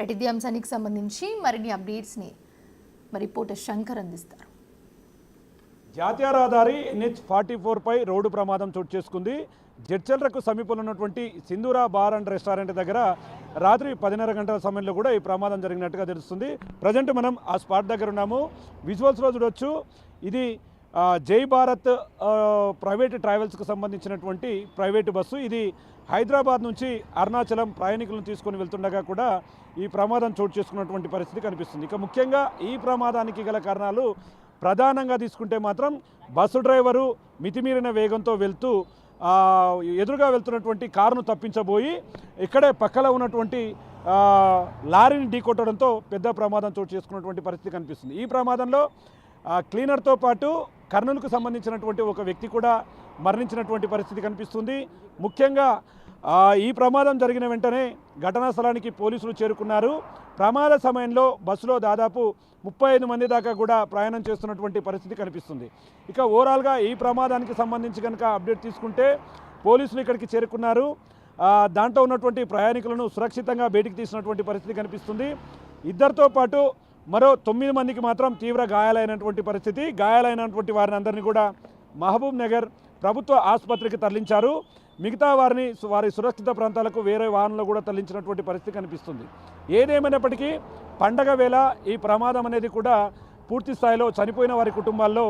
ఇదే అంశానికి సంబంధించి మరిన్ని అప్డేట్స్ని రిపోర్టర్ శంకర్ అందిస్తారు. జాతీయ రహదారి NH44 పై రోడ్డు ప్రమాదం చోటు చేసుకుంది. జడ్చర్లకు సమీపంలో ఉన్నటువంటి సింధూరా బార్ అండ్ రెస్టారెంట్ దగ్గర రాత్రి 10:30 గంటల సమయంలో కూడా ఈ ప్రమాదం జరిగినట్టుగా తెలుస్తుంది. ప్రజెంట్ మనం ఆ స్పాట్ దగ్గర ఉన్నాము. విజువల్స్లో చూడొచ్చు. ఇది జై భారత్ ప్రైవేట్ ట్రావెల్స్కు సంబంధించినటువంటి ప్రైవేటు బస్సు. ఇది హైదరాబాద్ నుంచి అరుణాచలం ప్రయాణికులను తీసుకొని వెళ్తుండగా కూడా ఈ ప్రమాదం చోటు చేసుకున్నటువంటి పరిస్థితి కనిపిస్తుంది. ఇక ముఖ్యంగా ఈ ప్రమాదానికి గల కారణాలు ప్రధానంగా తీసుకుంటే మాత్రం బస్సు డ్రైవరు మితిమీరిన వేగంతో వెళ్తూ ఎదురుగా వెళ్తున్నటువంటి కారును తప్పించబోయి ఇక్కడే పక్కలో ఉన్నటువంటి లారీని ఢీకొట్టడంతో పెద్ద ప్రమాదం చోటు చేసుకున్నటువంటి పరిస్థితి కనిపిస్తుంది. ఈ ప్రమాదంలో క్లీనర్తో పాటు కర్నూలుకు సంబంధించినటువంటి ఒక వ్యక్తి కూడా మరణించినటువంటి పరిస్థితి కనిపిస్తుంది. ముఖ్యంగా ఈ ప్రమాదం జరిగిన వెంటనే ఘటనా స్థలానికి పోలీసులు చేరుకున్నారు. ప్రమాద సమయంలో బస్సులో దాదాపు 35 మంది దాకా కూడా ప్రయాణం చేస్తున్నటువంటి పరిస్థితి కనిపిస్తుంది. ఇక ఓవరాల్గా ఈ ప్రమాదానికి సంబంధించి కనుక అప్డేట్ తీసుకుంటే పోలీసులు ఇక్కడికి చేరుకున్నారు. దాంట్లో ఉన్నటువంటి ప్రయాణికులను సురక్షితంగా బయటికి తీసినటువంటి పరిస్థితి కనిపిస్తుంది. ఇద్దరితో పాటు మరో 9 మందికి మాత్రం తీవ్ర గాయాలైనటువంటి పరిస్థితి. గాయాలైనటువంటి వారిని అందరినీ కూడా మహబూబ్ నగర్ ప్రభుత్వ ఆసుపత్రికి తరలించారు. మిగతా వారిని వారి సురక్షిత ప్రాంతాలకు వేరే వాహనంలో కూడా తరలించినటువంటి పరిస్థితి కనిపిస్తుంది. ఏదేమైనప్పటికీ పండగ వేళ ఈ ప్రమాదం అనేది కూడా పూర్తి స్థాయిలో చనిపోయిన వారి కుటుంబాల్లో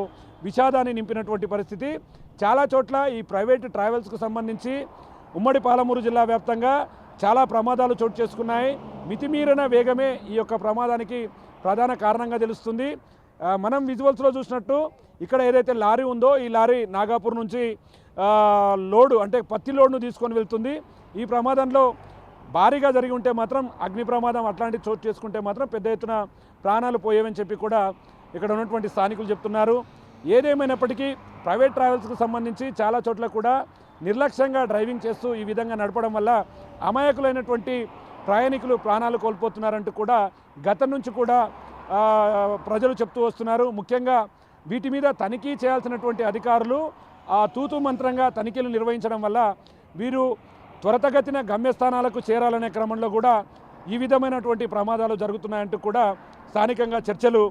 విషాదాన్ని నింపినటువంటి పరిస్థితి. చాలా చోట్ల ఈ ప్రైవేట్ ట్రావెల్స్కు సంబంధించి ఉమ్మడి పాలమూరు జిల్లా వ్యాప్తంగా చాలా ప్రమాదాలు చోటు చేసుకున్నాయి. మితిమీరిన వేగమే ఈ యొక్క ప్రమాదానికి ప్రధాన కారణంగా తెలుస్తుంది. మనం విజువల్స్లో చూసినట్టు ఇక్కడ ఏదైతే లారీ ఉందో ఈ లారీ నాగాపూర్ నుంచి లోడు అంటే పత్తి లోడ్ను తీసుకొని వెళ్తుంది. ఈ ప్రమాదంలో భారీగా జరిగి ఉంటే మాత్రం అగ్ని ప్రమాదం అట్లాంటి చోటు చేసుకుంటే మాత్రం పెద్ద ఎత్తున ప్రాణాలు పోయేవని చెప్పి కూడా ఇక్కడ ఉన్నటువంటి స్థానికులు చెప్తున్నారు. ఏదేమైనప్పటికీ ప్రైవేట్ ట్రావెల్స్కు సంబంధించి చాలా చోట్ల కూడా నిర్లక్ష్యంగా డ్రైవింగ్ చేస్తూ ఈ విధంగా నడపడం వల్ల అమాయకులైనటువంటి ప్రయాణికులు ప్రాణాలు కోల్పోతున్నారంటూ కూడా గతం నుంచి కూడా ప్రజలు చెప్తూ వస్తున్నారు. ముఖ్యంగా వీటి మీద తనిఖీ చేయాల్సినటువంటి అధికారులు తూతు మంత్రంగా తనిఖీలు నిర్వహించడం వల్ల వీరు త్వరితగతిన గమ్యస్థానాలకు చేరాలనే క్రమంలో కూడా ఈ విధమైనటువంటి ప్రమాదాలు జరుగుతున్నాయంటూ కూడా స్థానికంగా చర్చలు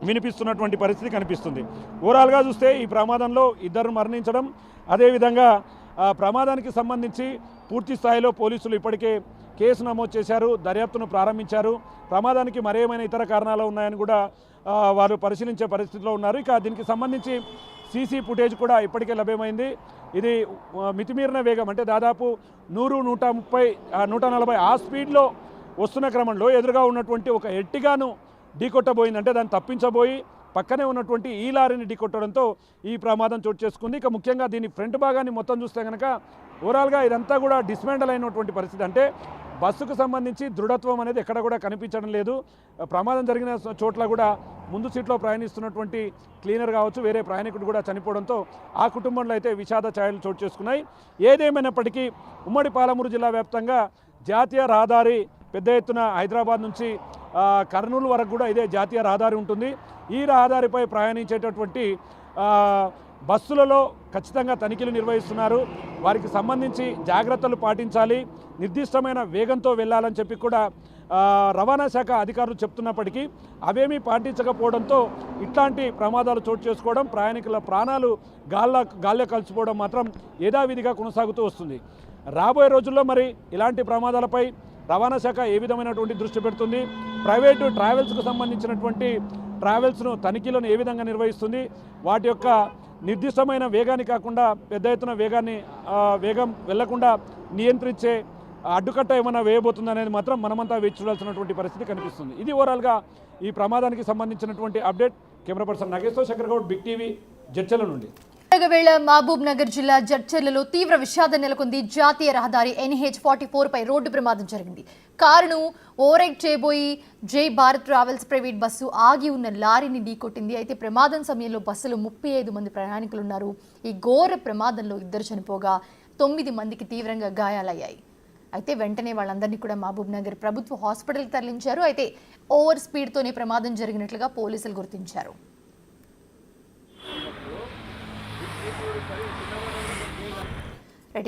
వినిపిస్తున్నటువంటి పరిస్థితి కనిపిస్తుంది. ఓవరాల్గా చూస్తే ఈ ప్రమాదంలో ఇద్దరు మరణించడం, అదేవిధంగా ప్రమాదానికి సంబంధించి పూర్తి స్థాయిలో పోలీసులు ఇప్పటికే కేసు నమోదు చేశారు, దర్యాప్తును ప్రారంభించారు. ప్రమాదానికి మరేమైనా ఇతర కారణాలు ఉన్నాయని కూడా వారు పరిశీలించే పరిస్థితిలో ఉన్నారు. ఇక దీనికి సంబంధించి సీసీ ఫుటేజ్ కూడా ఇప్పటికే లభ్యమైంది. ఇది మితిమీరిన వేగం అంటే దాదాపు 100, 130, 140 ఆ స్పీడ్లో వస్తున్న క్రమంలో ఎదురుగా ఉన్నటువంటి ఒక ఎర్టిగాను ఢీకొట్టబోయింది. అంటే దాన్ని తప్పించబోయి పక్కనే ఉన్నటువంటి ఈ లారీని ఢీకొట్టడంతో ఈ ప్రమాదం చోటు చేసుకుంది. ఇక ముఖ్యంగా దీని ఫ్రంట్ భాగాన్ని మొత్తం చూస్తే కనుక ఓవరాల్గా ఇదంతా కూడా డిస్మాండల్ అయినటువంటి పరిస్థితి. అంటే బస్సుకు సంబంధించి దృఢత్వం అనేది ఎక్కడ కూడా కనిపించడం లేదు. ప్రమాదం జరిగిన చోట్ల కూడా ముందు సీట్లో ప్రయాణిస్తున్నటువంటి క్లీనర్ కావచ్చు, వేరే ప్రయాణికుడు కూడా చనిపోవడంతో ఆ కుటుంబంలో అయితే విషాద ఛాయలు చోటు చేసుకున్నాయి. ఏదేమైనప్పటికీ ఉమ్మడి పాలమూరు జిల్లా వ్యాప్తంగా జాతీయ రహదారి పెద్ద ఎత్తున హైదరాబాద్ నుంచి కర్నూలు వరకు కూడా ఇదే జాతీయ రహదారి ఉంటుంది. ఈ రహదారిపై ప్రయాణించేటటువంటి బస్సులలో ఖచ్చితంగా తనిఖీలు నిర్వహిస్తున్నారు. వారికి సంబంధించి జాగ్రత్తలు పాటించాలి, నిర్దిష్టమైన వేగంతో వెళ్ళాలని చెప్పి కూడా రవాణా శాఖ అధికారులు చెప్తున్నప్పటికీ అవేమీ పాటించకపోవడంతో ఇట్లాంటి ప్రమాదాలు చోటు చేసుకోవడం, ప్రయాణికుల ప్రాణాలు గాల్లో కలిసిపోవడం మాత్రం యథావిధిగా కొనసాగుతూ వస్తుంది. రాబోయే రోజుల్లో మరి ఇలాంటి ప్రమాదాలపై రవాణా శాఖ ఏ విధమైనటువంటి దృష్టి పెడుతుంది, ప్రైవేటు ట్రావెల్స్కు సంబంధించినటువంటి ట్రావెల్స్ను తనిఖీలను ఏ విధంగా నిర్వహిస్తుంది, వాటి యొక్క నిర్దిష్టమైన వేగాన్ని కాకుండా పెద్ద ఎత్తున వేగం వెళ్లకుండా నియంత్రించే అడ్డుకట్ట ఏమైనా వేయబోతుంది అనేది మాత్రం మనమంతా వేచి చూడాల్సినటువంటి పరిస్థితి కనిపిస్తుంది. ఇది ఓవరాల్గా ఈ ప్రమాదానికి సంబంధించినటువంటి update. Camera person Nageswara Shankar Goud, Big TV, Jadcherla నుండి. వేళ మహబూబ్ నగర్ జిల్లా జడ్చర్లలో తీవ్ర విషాదం నెలకొంది. జాతీయ రహదారి NH44 పై రోడ్డు ప్రమాదం జరిగింది. కారును ఓవర్టేక్ చేయబోయి జై భారత్ ట్రావెల్స్ ప్రైవేట్ బస్సు ఆగి ఉన్న లారీని ఢీకొట్టింది. అయితే ప్రమాదం సమయంలో బస్సులో 35 మంది ప్రయాణికులు ఉన్నారు. ఈ ఘోర ప్రమాదంలో 2 చనిపోగా 9 మందికి తీవ్రంగా గాయాలయ్యాయి. అయితే వెంటనే వాళ్ళందరినీ కూడా మహబూబ్ నగర్ ప్రభుత్వ హాస్పిటల్కి తరలించారు. అయితే ఓవర్ స్పీడ్తోనే ప్రమాదం జరిగినట్లుగా పోలీసులు గుర్తించారు.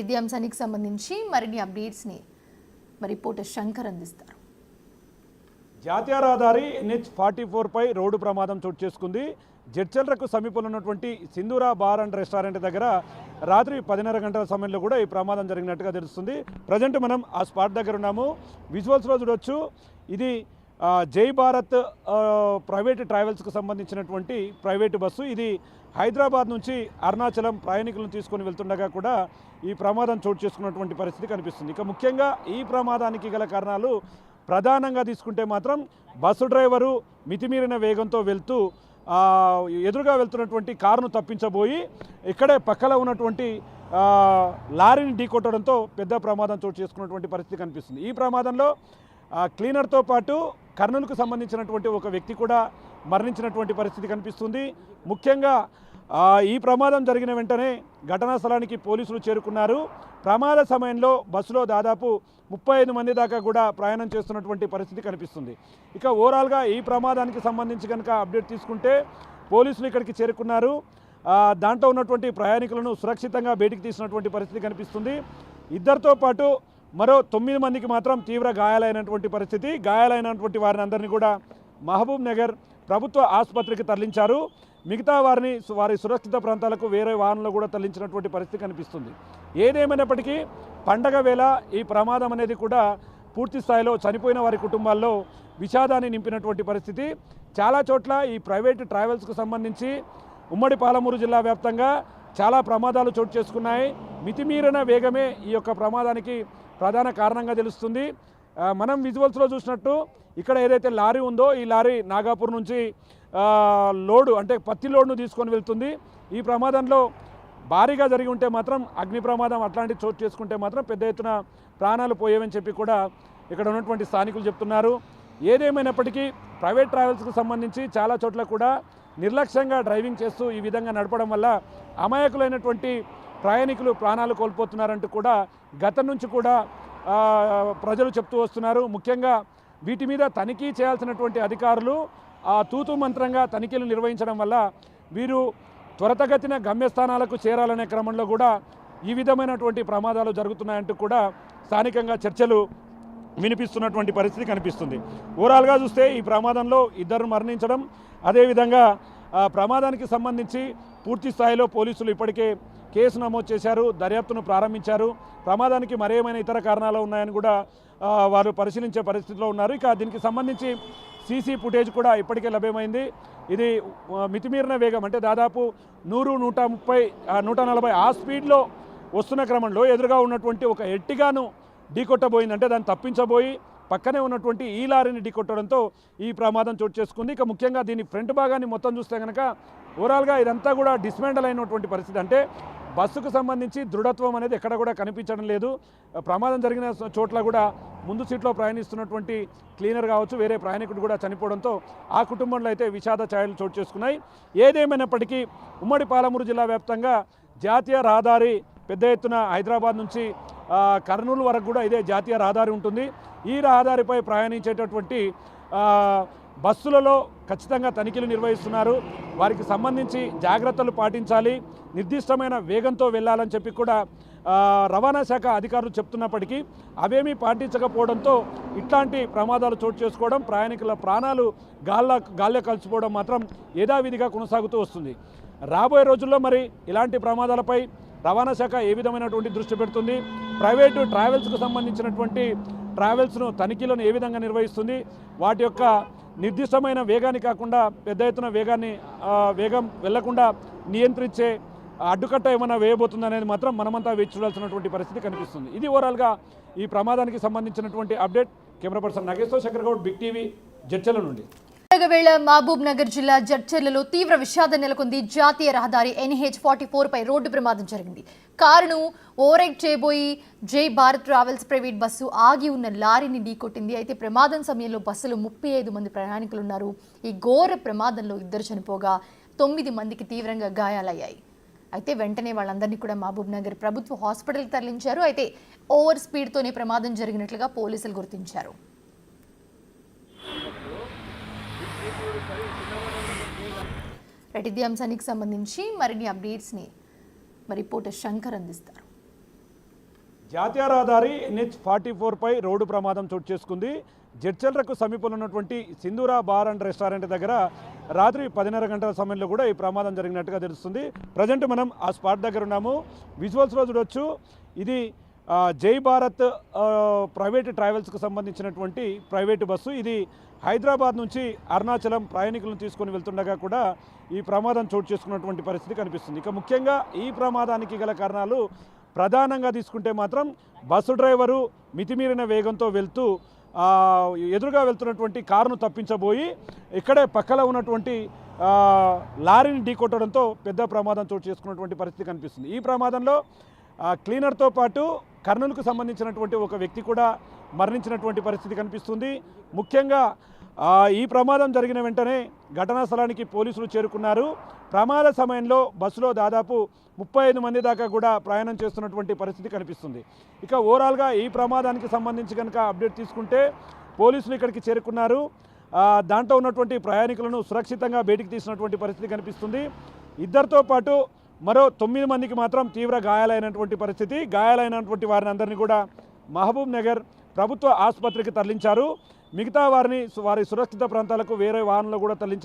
ఇదే అంశానికి సంబంధించి మరిన్ని అప్డేట్స్ని రిపోర్టర్ శంకర్ అందిస్తారు. జాతీయ రహదారి NH44 పై రోడ్డు ప్రమాదం చోటు చేసుకుంది. జడ్చర్లకు సమీపంలో ఉన్నటువంటి సింధూరా బార్ అండ్ రెస్టారెంట్ దగ్గర రాత్రి 10:30 గంటల సమయంలో కూడా ఈ ప్రమాదం జరిగినట్టుగా తెలుస్తుంది. ప్రజెంట్ మనం ఆ స్పాట్ దగ్గర ఉన్నాము. విజువల్స్లో చూడొచ్చు. ఇది జై భారత్ ప్రైవేట్ ట్రావెల్స్కు సంబంధించినటువంటి ప్రైవేటు బస్సు. ఇది హైదరాబాద్ నుంచి అరుణాచలం ప్రయాణికులను తీసుకొని వెళ్తుండగా కూడా ఈ ప్రమాదం చోటు చేసుకున్నటువంటి పరిస్థితి కనిపిస్తుంది. ఇక ముఖ్యంగా ఈ ప్రమాదానికి గల కారణాలు ప్రధానంగా తీసుకుంటే మాత్రం బస్సు డ్రైవరు మితిమీరిన వేగంతో వెళ్తూ ఎదురుగా వెళ్తున్నటువంటి కారును తప్పించబోయి ఇక్కడే పక్కన ఉన్నటువంటి లారీని ఢీకొట్టడంతో పెద్ద ప్రమాదం చోటు చేసుకున్నటువంటి పరిస్థితి కనిపిస్తుంది. ఈ ప్రమాదంలో క్లీనర్తో పాటు కర్నూలుకు సంబంధించినటువంటి ఒక వ్యక్తి కూడా మరణించినటువంటి పరిస్థితి కనిపిస్తుంది. ముఖ్యంగా ఈ ప్రమాదం జరిగిన వెంటనే ఘటనా స్థలానికి పోలీసులు చేరుకున్నారు. ప్రమాద సమయంలో బస్సులో దాదాపు 35 మంది దాకా కూడా ప్రయాణం చేస్తున్నటువంటి పరిస్థితి కనిపిస్తుంది. ఇక ఓవరాల్గా ఈ ప్రమాదానికి సంబంధించి కనుక అప్డేట్ తీసుకుంటే పోలీసులు ఇక్కడికి చేరుకున్నారు. దాంట్లో ఉన్నటువంటి ప్రయాణికులను సురక్షితంగా బయటికి తీసినటువంటి పరిస్థితి కనిపిస్తుంది. ఇద్దరితో పాటు మరో 9 మందికి మాత్రం తీవ్ర గాయాలైనటువంటి పరిస్థితి. గాయాలైనటువంటి వారిని అందరినీ కూడా మహబూబ్ నగర్ ప్రభుత్వ ఆసుపత్రికి తరలించారు. మిగతా వారిని వారి సురక్షిత ప్రాంతాలకు వేరే వాహనంలో కూడా తరలించినటువంటి పరిస్థితి కనిపిస్తుంది. ఏదేమైనప్పటికీ పండగ వేళ ఈ ప్రమాదం అనేది కూడా పూర్తి స్థాయిలో చనిపోయిన వారి కుటుంబాల్లో విషాదాన్ని నింపినటువంటి పరిస్థితి. చాలా చోట్ల ఈ ప్రైవేటు ట్రావెల్స్కు సంబంధించి ఉమ్మడి పాలమూరు జిల్లా వ్యాప్తంగా చాలా ప్రమాదాలు చోటు చేసుకున్నాయి. మితిమీరిన వేగమే ఈ యొక్క ప్రమాదానికి ప్రధాన కారణంగా తెలుస్తుంది. మనం విజువల్స్లో చూసినట్టు ఇక్కడ ఏదైతే లారీ ఉందో ఈ లారీ నాగాపూర్ నుంచి లోడు అంటే పత్తి లోడ్ను తీసుకొని వెళ్తుంది. ఈ ప్రమాదంలో భారీగా జరిగి ఉంటే మాత్రం అగ్ని ప్రమాదం అట్లాంటి చోటు చేసుకుంటే మాత్రం పెద్ద ఎత్తున ప్రాణాలు పోయేవని చెప్పి కూడా ఇక్కడ ఉన్నటువంటి స్థానికులు చెప్తున్నారు. ఏదేమైనప్పటికీ ప్రైవేట్ ట్రావెల్స్కు సంబంధించి చాలా చోట్ల కూడా నిర్లక్ష్యంగా డ్రైవింగ్ చేస్తూ ఈ విధంగా నడపడం వల్ల అమాయకులైనటువంటి ప్రయాణికులు ప్రాణాలు కోల్పోతున్నారంటూ కూడా గతం నుంచి కూడా ప్రజలు చెప్తూ వస్తున్నారు. ముఖ్యంగా వీటి మీద తనిఖీ చేయాల్సినటువంటి అధికారులు తూతు మంత్రంగా తనిఖీలు నిర్వహించడం వల్ల వీరు త్వరితగతిన గమ్యస్థానాలకు చేరాలనే క్రమంలో కూడా ఈ విధమైనటువంటి ప్రమాదాలు జరుగుతున్నాయంటూ కూడా స్థానికంగా చర్చలు వినిపిస్తున్నటువంటి పరిస్థితి కనిపిస్తుంది. ఓవరాల్గా చూస్తే ఈ ప్రమాదంలో ఇద్దరు మరణించడం, అదేవిధంగా ప్రమాదానికి సంబంధించి పూర్తి స్థాయిలో పోలీసులు ఇప్పటికే కేసు నమోదు చేశారు, దర్యాప్తును ప్రారంభించారు. ప్రమాదానికి మరేమైనా ఇతర కారణాలు ఉన్నాయని కూడా వారు పరిశీలించే పరిస్థితిలో ఉన్నారు. ఇక దీనికి సంబంధించి సీసీ ఫుటేజ్ కూడా ఇప్పటికే లభ్యమైంది. ఇది మితిమీరిన వేగం అంటే దాదాపు 100, 130, 140 ఆ స్పీడ్లో వస్తున్న క్రమంలో ఎదురుగా ఉన్నటువంటి ఒక ఎర్టిగాను ఢీకొట్టబోయింది. అంటే దాన్ని తప్పించబోయి పక్కనే ఉన్నటువంటి ఈ లారీని ఢీకొట్టడంతో ఈ ప్రమాదం చోటు చేసుకుంది. ఇక ముఖ్యంగా దీని ఫ్రంట్ భాగాన్ని మొత్తం చూస్తే కనుక ఓవరాల్గా ఇదంతా కూడా డిస్మాండల్ అయినటువంటి పరిస్థితి. అంటే బస్సుకు సంబంధించి దృఢత్వం అనేది ఎక్కడ కూడా కనిపించడం లేదు. ప్రమాదం జరిగిన చోట్ల కూడా ముందు సీట్లో ప్రయాణిస్తున్నటువంటి క్లీనర్ కావచ్చు, వేరే ప్రయాణికుడు కూడా చనిపోవడంతో ఆ కుటుంబంలో అయితే విషాద ఛాయలు చోటు చేసుకున్నాయి. ఏదేమైనప్పటికీ ఉమ్మడి పాలమూరు జిల్లా వ్యాప్తంగా జాతీయ రహదారి పెద్ద ఎత్తున హైదరాబాద్ నుంచి కర్నూలు వరకు కూడా ఇదే జాతీయ రహదారి ఉంటుంది. ఈ రహదారిపై ప్రయాణించేటటువంటి బస్సులలో ఖచ్చితంగా తనిఖీలు నిర్వహిస్తున్నారు. వారికి సంబంధించి జాగ్రత్తలు పాటించాలి, నిర్దిష్టమైన వేగంతో వెళ్ళాలని చెప్పి కూడా రవాణా శాఖ అధికారులు చెప్తున్నప్పటికీ అవేమీ పాటించకపోవడంతో ఇట్లాంటి ప్రమాదాలు చోటు చేసుకోవడం, ప్రయాణికుల ప్రాణాలు గాల్లో కలిసిపోవడం మాత్రం యథావిధిగా కొనసాగుతూ వస్తుంది. రాబోయే రోజుల్లో మరి ఇలాంటి ప్రమాదాలపై రవాణా శాఖ ఏ విధమైనటువంటి దృష్టి పెడుతుంది, ప్రైవేటు ట్రావెల్స్కు సంబంధించినటువంటి ట్రావెల్స్ను తనిఖీలను ఏ విధంగా నిర్వహిస్తుంది, వాటి యొక్క నిర్దిష్టమైన వేగాన్ని కాకుండా పెద్ద ఎత్తున వేగం వెళ్లకుండా నియంత్రించే అడ్డుకట్ట ఏమైనా వేయబోతుంది అనేది మాత్రం మనమంతా వేచి చూడాల్సినటువంటి పరిస్థితి కనిపిస్తుంది. ఇది ఓవరాల్గా ఈ ప్రమాదానికి సంబంధించినటువంటి update. Camera person Nageswara Shekar Goud, Big TV, Jadcherla నుండి. వేళ మహబూబ్ నగర్ జిల్లా జడ్చర్లలో తీవ్ర విషాదం నెలకొంది. జాతీయ రహదారి NH44 పై రోడ్డు ప్రమాదం జరిగింది. కారును ఓవర్టేక్ చేయబోయి జై భారత్ ట్రావెల్స్ ప్రైవేట్ బస్సు ఆగి ఉన్న లారీని ఢీకొట్టింది. అయితే ప్రమాదం సమయంలో బస్సులో 35 మంది ప్రయాణికులు ఉన్నారు. ఈ ఘోర ప్రమాదంలో 2 చనిపోగా 9 మందికి తీవ్రంగా గాయాలయ్యాయి. అయితే వెంటనే వాళ్ళందరినీ కూడా మహబూబ్ నగర్ ప్రభుత్వ హాస్పిటల్కి తరలించారు. అయితే ఓవర్ స్పీడ్తోనే ప్రమాదం జరిగినట్లుగా పోలీసులు గుర్తించారు. ఇదే అంశానికి సంబంధించి మరిన్ని అప్డేట్స్ని రిపోర్టర్ శంకర్ అందిస్తారు. జాతీయ రహదారి NH44 పై రోడ్డు ప్రమాదం చోటు చేసుకుంది. జడ్చర్లకు సమీపంలో ఉన్నటువంటి సింధూరా బార్ అండ్ రెస్టారెంట్ దగ్గర రాత్రి 10:30 గంటల సమయంలో కూడా ఈ ప్రమాదం జరిగినట్టుగా తెలుస్తుంది. ప్రజెంట్ మనం ఆ స్పాట్ దగ్గర ఉన్నాము. విజువల్స్లో చూడొచ్చు. ఇది జై భారత్ ప్రైవేట్ ట్రావెల్స్కు సంబంధించినటువంటి ప్రైవేటు బస్సు. ఇది హైదరాబాద్ నుంచి అరుణాచలం ప్రయాణికులను తీసుకొని వెళ్తుండగా కూడా ఈ ప్రమాదం చోటు చేసుకున్నటువంటి పరిస్థితి కనిపిస్తుంది. ఇక ముఖ్యంగా ఈ ప్రమాదానికి గల కారణాలు ప్రధానంగా తీసుకుంటే మాత్రం బస్సు డ్రైవరు మితిమీరిన వేగంతో వెళ్తూ ఎదురుగా వెళ్తున్నటువంటి కారును తప్పించబోయి ఇక్కడే పక్కలో ఉన్నటువంటి లారీని ఢీకొట్టడంతో పెద్ద ప్రమాదం చోటు చేసుకున్నటువంటి పరిస్థితి కనిపిస్తుంది. ఈ ప్రమాదంలో క్లీనర్తో పాటు కర్నూలుకు సంబంధించినటువంటి ఒక వ్యక్తి కూడా మరణించినటువంటి పరిస్థితి కనిపిస్తుంది. ముఖ్యంగా ఈ ప్రమాదం జరిగిన వెంటనే ఘటనా స్థలానికి పోలీసులు చేరుకున్నారు. ప్రమాద సమయంలో బస్సులో దాదాపు 35 మంది దాకా కూడా ప్రయాణం చేస్తున్నటువంటి పరిస్థితి కనిపిస్తుంది. ఇక ఓవరాల్గా ఈ ప్రమాదానికి సంబంధించి కనుక అప్డేట్ తీసుకుంటే పోలీసులు ఇక్కడికి చేరుకున్నారు. దాంట్లో ఉన్నటువంటి ప్రయాణికులను సురక్షితంగా బయటికి తీసినటువంటి పరిస్థితి కనిపిస్తుంది. ఇద్దరితో పాటు మరో 9 మందికి మాత్రం తీవ్ర గాయాలైనటువంటి పరిస్థితి. గాయాలైనటువంటి వారిని అందరినీ కూడా మహబూబ్ నగర్ ప్రభుత్వ ఆసుపత్రికి తరలించారు. మిగతా వారిని వారి సురక్షిత ప్రాంతాలకు వేరే వాహనంలో కూడా తరలించిన